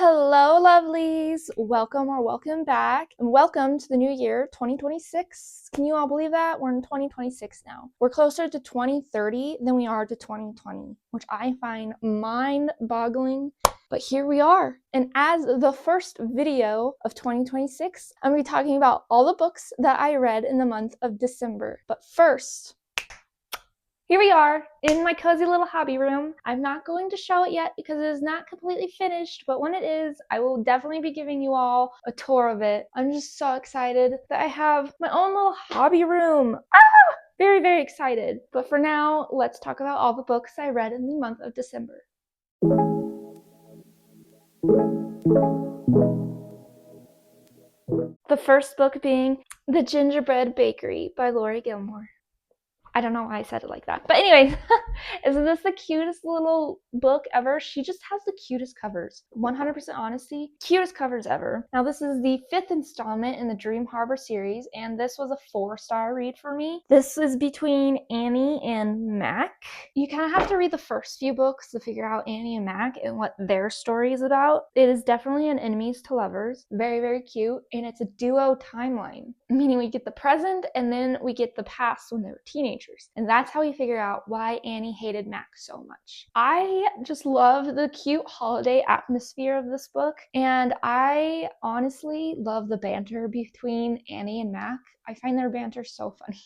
Hello, lovelies. Welcome back, and welcome to the new year, 2026. Can you all believe that? We're in 2026 now. We're closer to 2030 than we are to 2020, which I find mind-boggling. But here we are. And as the first video of 2026, I'm going to be talking about all the books that I read in the month of December. But first, here we are in my cozy little hobby room. I'm not going to show it yet because it is not completely finished, but when it is, I will definitely be giving you all a tour of it. I'm just so excited that I have my own little hobby room. Very, very excited. But for now, let's talk about all the books I read in the month of December. The first book being The Gingerbread Bakery by Laurie Gilmore. I don't know why I said it like that. But anyways, isn't this the cutest little book ever? She just has the cutest covers. 100% honesty, cutest covers ever. Now this is the 5th installment in the Dream Harbor series, and this was a 4-star read for me. This is between Annie and Mac. You kind of have to read the first few books to figure out Annie and Mac and what their story is about. It is definitely an enemies to lovers. Very, very cute, and it's a duo timeline, meaning we get the present and then we get the past when they were teenagers. And that's how we figure out why Annie hated Mac so much. I just love the cute holiday atmosphere of this book, and I honestly love the banter between Annie and Mac. I find their banter so funny.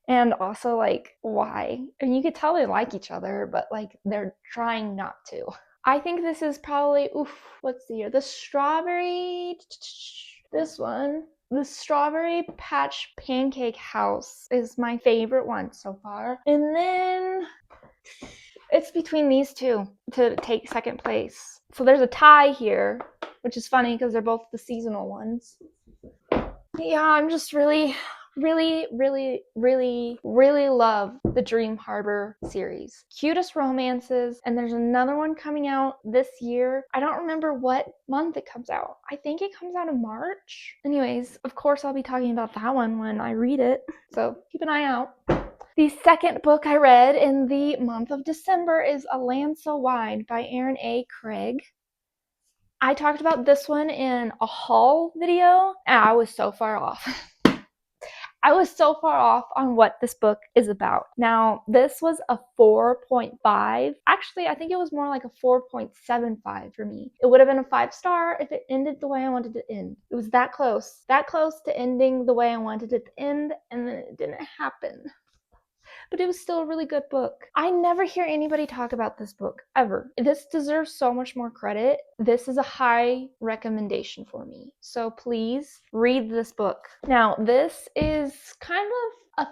And also, like, why? I mean, you could tell they like each other, but, like, they're trying not to. I think this is probably, what's the year? The strawberry, this one. The Strawberry Patch Pancake House is my favorite one so far. And then it's between these two to take second place. So there's a tie here, which is funny because they're both the seasonal ones. Yeah, I'm just really love the Dream Harbor series. Cutest romances, and there's another one coming out this year. I don't remember what month it comes out. I think it comes out in March. Anyways, of course I'll be talking about that one when I read it, so keep an eye out. The second book I read in the month of December is A Land So Wide by Erin A. Craig. I talked about this one in a haul video, and I was so far off. I was so far off on what this book is about. Now, this was a 4.5. Actually, I think it was more like a 4.75 for me. It would have been a 5-star if it ended the way I wanted it to end. It was that close to ending the way I wanted it to end, and then it didn't happen. But it was still a really good book. I never hear anybody talk about this book, ever. This deserves so much more credit. This is a high recommendation for me. So please read this book. Now, this is kind of a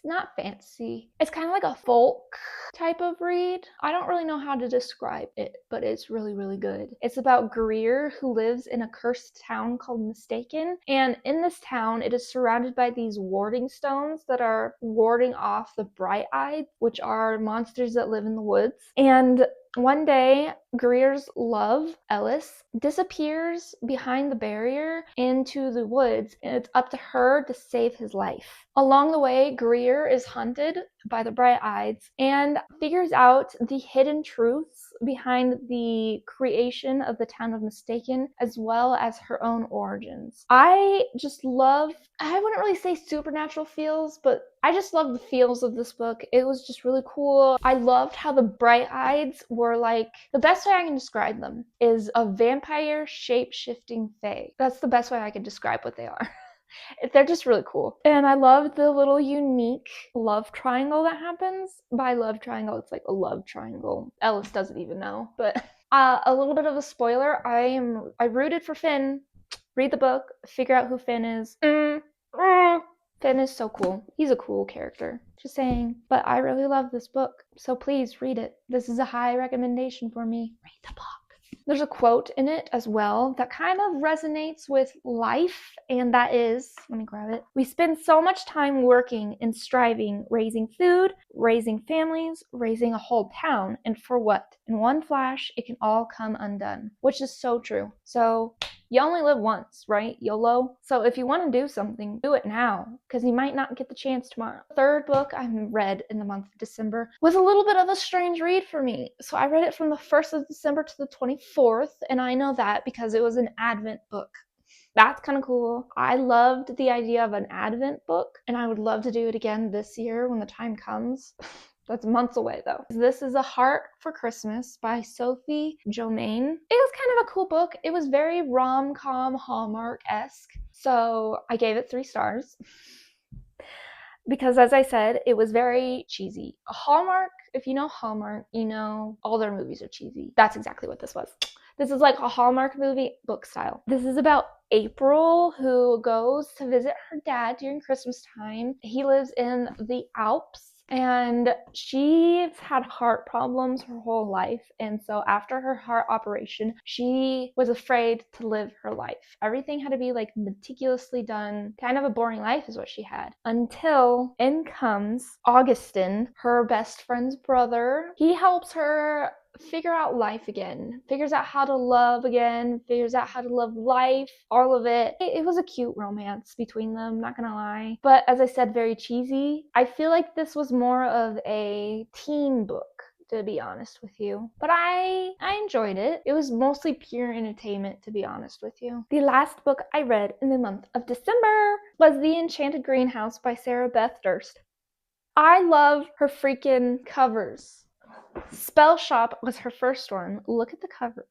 not fantasy. It's kind of like a folk type of read. I don't really know how to describe it, but it's really, really good. It's about Greer, who lives in a cursed town called Mistaken. And in this town, it is surrounded by these warding stones that are warding off the bright-eyed, which are monsters that live in the woods. And one day, Greer's love, Ellis, disappears behind the barrier into the woods, and it's up to her to save his life. Along the way, Greer is hunted by the bright-eyeds and figures out the hidden truths behind the creation of the town of Mistaken, as well as her own origins. I just love, I wouldn't really say supernatural feels, but I just love the feels of this book. It was just really cool. I loved how the bright-eyeds were like, the best way I can describe them is a vampire shape-shifting fae. That's the best way I can describe what they are. They're just really cool. And I love the little unique love triangle that happens. By love triangle, it's like a love triangle. Ellis doesn't even know. But a little bit of a spoiler, I rooted for Finn. Read the book, figure out who Finn is. Finn is so cool. He's a cool character. Just saying. But I really love this book. So please read it. This is a high recommendation for me. Read the book. There's a quote in it as well that kind of resonates with life, and that is, let me grab it. We spend so much time working and striving, raising food, raising families, raising a whole town, and for what? In one flash, it can all come undone, which is so true. So you only live once, right? YOLO. So if you want to do something, do it now, because you might not get the chance tomorrow. The third book I read in the month of December was a little bit of a strange read for me. So I read it from the 1st of December to the 24th, and I know that because it was an Advent book. That's kind of cool. I loved the idea of an Advent book, and I would love to do it again this year when the time comes. That's months away though. This is A Heart for Christmas by Sophie, Jomain. It was kind of a cool book. It was very rom-com Hallmark-esque. So I gave it 3 stars. Because as I said, it was very cheesy. Hallmark, if you know Hallmark, you know all their movies are cheesy. That's exactly what this was. This is like a Hallmark movie book style. This is about April, who goes to visit her dad during Christmas time. He lives in the Alps. And she's had heart problems her whole life. And so after her heart operation, she was afraid to live her life. Everything had to be like meticulously done. Kind of a boring life is what she had. Until in comes Augustin, her best friend's brother. He helps her figure out life again, figures out how to love again, figures out how to love life, all of it. It was a cute romance between them, not gonna lie. But as I said, very cheesy. I feel like this was more of a teen book, to be honest with you. But I enjoyed it. It was mostly pure entertainment, to be honest with you. The last book I read in the month of December was The Enchanted Greenhouse by Beth Durst. I love her freaking covers. Spell Shop was her first one. Look at the cover.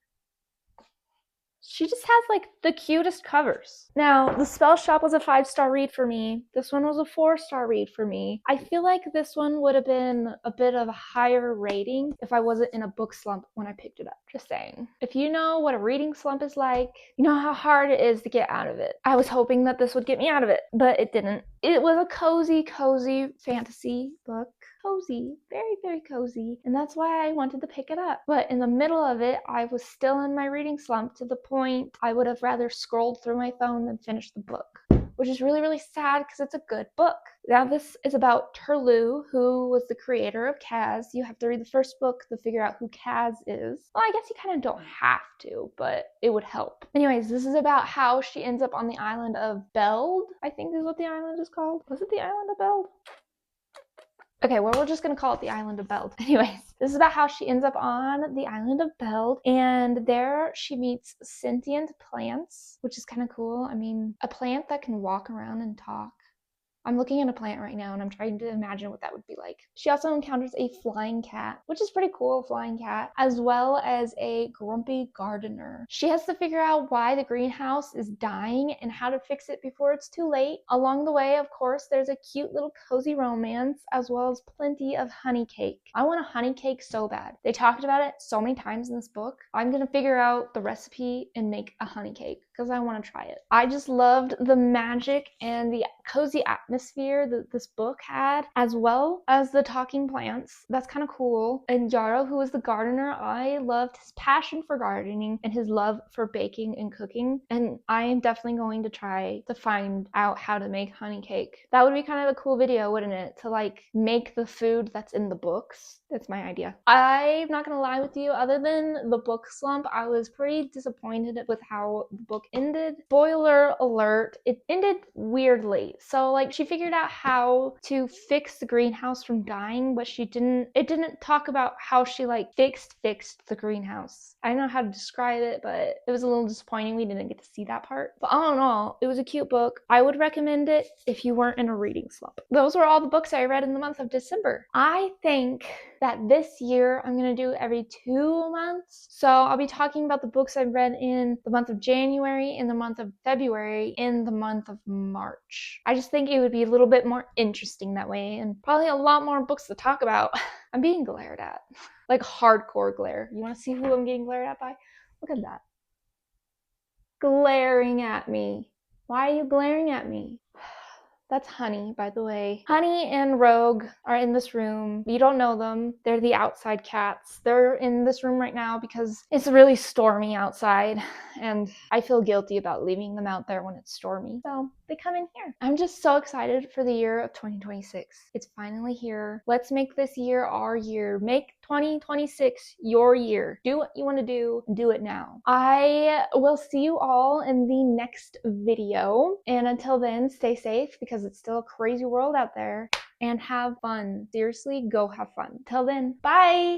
She just has like the cutest covers. Now, The Spell Shop was a 5-star read for me. This one was a 4-star read for me. I feel like this one would have been a bit of a higher rating if I wasn't in a book slump when I picked it up. Just saying. If you know what a reading slump is like, you know how hard it is to get out of it. I was hoping that this would get me out of it, but it didn't. It was a cozy fantasy book. Cozy, very, very cozy. And that's why I wanted to pick it up. But in the middle of it, I was still in my reading slump to the point I would have rather scrolled through my phone than finished the book, which is really, really sad because it's a good book. Now this is about Turlu, who was the creator of Kaz. You have to read the first book to figure out who Kaz is. Well, I guess you kind of don't have to, but it would help. Anyways, this is about how she ends up on the island of Beld, I think is what the island is called. Was it the island of Beld? Okay, well, we're just gonna call it the island of Beld. Anyways, this is about how she ends up on the island of Beld, and there she meets sentient plants, which is kind of cool. I mean, a plant that can walk around and talk. I'm looking at a plant right now and I'm trying to imagine what that would be like. She also encounters a flying cat, which is pretty cool, flying cat, as well as a grumpy gardener. She has to figure out why the greenhouse is dying and how to fix it before it's too late. Along the way, of course, there's a cute little cozy romance as well as plenty of honey cake. I want a honey cake so bad. They talked about it so many times in this book. I'm gonna figure out the recipe and make a honey cake because I want to try it. I just loved the magic and the cozy atmosphere that this book had, as well as the talking plants. That's kind of cool. And Yarrow, who was the gardener, I loved his passion for gardening and his love for baking and cooking. And I am definitely going to try to find out how to make honey cake. That would be kind of a cool video, wouldn't it? To like make the food that's in the books. That's my idea. I'm not gonna lie with you, other than the book slump, I was pretty disappointed with how the book ended. Spoiler alert, it ended weirdly. So like she figured out how to fix the greenhouse from dying, but it didn't talk about how she like fixed the greenhouse. I don't know how to describe it, but it was a little disappointing we didn't get to see that part. But all in all, it was a cute book. I would recommend it if you weren't in a reading slump. Those were all the books I read in the month of December. I think that this year I'm gonna do every 2 months. So I'll be talking about the books I've read in the month of January, in the month of February, in the month of March. I just think it would be a little bit more interesting that way and probably a lot more books to talk about. I'm being glared at. Like hardcore glare. You wanna see who I'm getting glared at by? Look at that. Glaring at me. Why are you glaring at me? That's Honey, by the way. Honey and Rogue are in this room. You don't know them. They're the outside cats. They're in this room right now because it's really stormy outside, and I feel guilty about leaving them out there when it's stormy. So they come in here. I'm just so excited for the year of 2026. It's finally here. Let's make this year our year. Make 2026 your year. Do what you want to do it now. I will see you all in the next video. And until then, stay safe because it's still a crazy world out there. And have fun. Seriously, go have fun. Till then, bye!